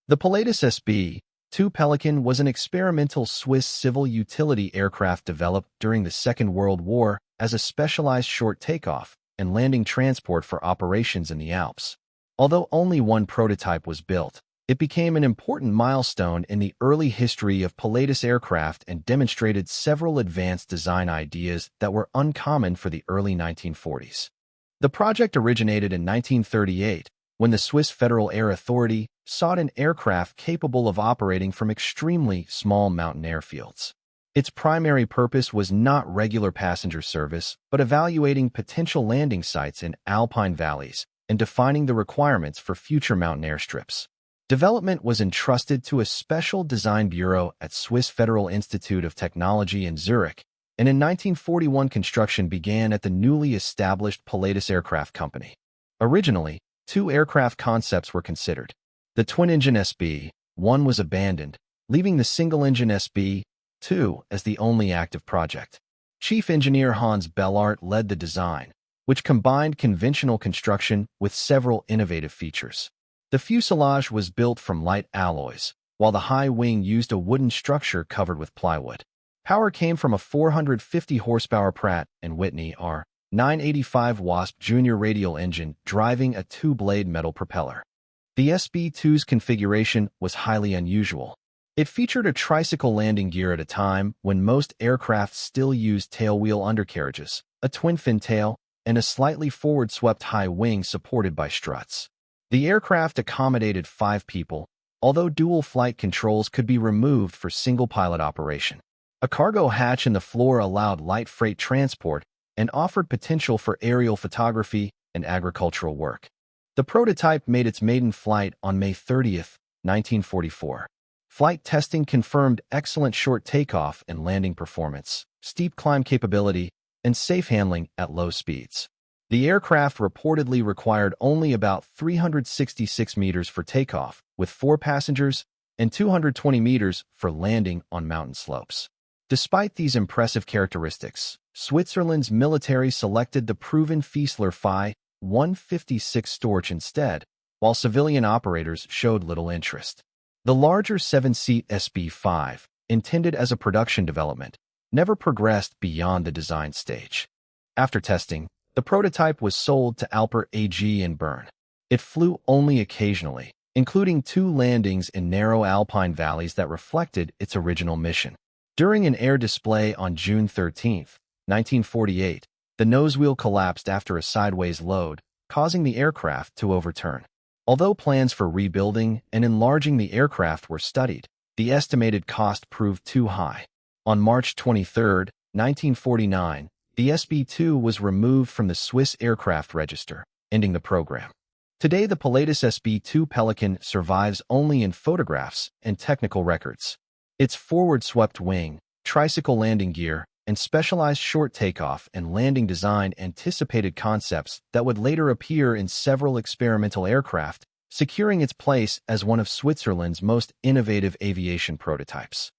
The Pilatus SB-2 Pelican was an experimental Swiss civil utility aircraft developed during the Second World War as a specialized short takeoff and landing transport for operations in the Alps. Although only one prototype was built, it became an important milestone in the early history of Pilatus aircraft and demonstrated several advanced design ideas that were uncommon for the early 1940s. The project originated in 1938 when the Swiss Federal Air Authority sought an aircraft capable of operating from extremely small mountain airfields. Its primary purpose was not regular passenger service, but evaluating potential landing sites in Alpine valleys and defining the requirements for future mountain airstrips. Development was entrusted to a special design bureau at Swiss Federal Institute of Technology in Zurich, and in 1941 construction began at the newly established Pilatus Aircraft Company. Originally, two aircraft concepts were considered. The twin-engine SB-1 was abandoned, leaving the single-engine SB-2 as the only active project. Chief engineer Hans Bellart led the design, which combined conventional construction with several innovative features. The fuselage was built from light alloys, while the high wing used a wooden structure covered with plywood. Power came from a 450 horsepower Pratt & Whitney R985 Wasp Junior radial engine driving a two-blade metal propeller. The SB-2's configuration was highly unusual. It featured a tricycle landing gear at a time when most aircraft still used tailwheel undercarriages, a twin-fin tail, and a slightly forward-swept high wing supported by struts. The aircraft accommodated 5 people, although dual flight controls could be removed for single-pilot operation. A cargo hatch in the floor allowed light freight transport and offered potential for aerial photography and agricultural work. The prototype made its maiden flight on May 30, 1944. Flight testing confirmed excellent short takeoff and landing performance, steep climb capability, and safe handling at low speeds. The aircraft reportedly required only about 366 meters for takeoff, with 4 passengers, and 220 meters for landing on mountain slopes. Despite these impressive characteristics, Switzerland's military selected the proven Fiesler Phi 156 Storch instead, while civilian operators showed little interest. The larger 7-seat SB-5, intended as a production development, never progressed beyond the design stage. After testing, the prototype was sold to Alpine AG in Bern. It flew only occasionally, including 2 landings in narrow Alpine valleys that reflected its original mission. During an air display on June 13, 1948, the nosewheel collapsed after a sideways load, causing the aircraft to overturn. Although plans for rebuilding and enlarging the aircraft were studied, the estimated cost proved too high. On March 23, 1949, the SB-2 was removed from the Swiss aircraft register, ending the program. Today, the Pilatus SB-2 Pelican survives only in photographs and technical records. Its forward-swept wing, tricycle landing gear, and specialized short takeoff and landing design anticipated concepts that would later appear in several experimental aircraft, securing its place as one of Switzerland's most innovative aviation prototypes.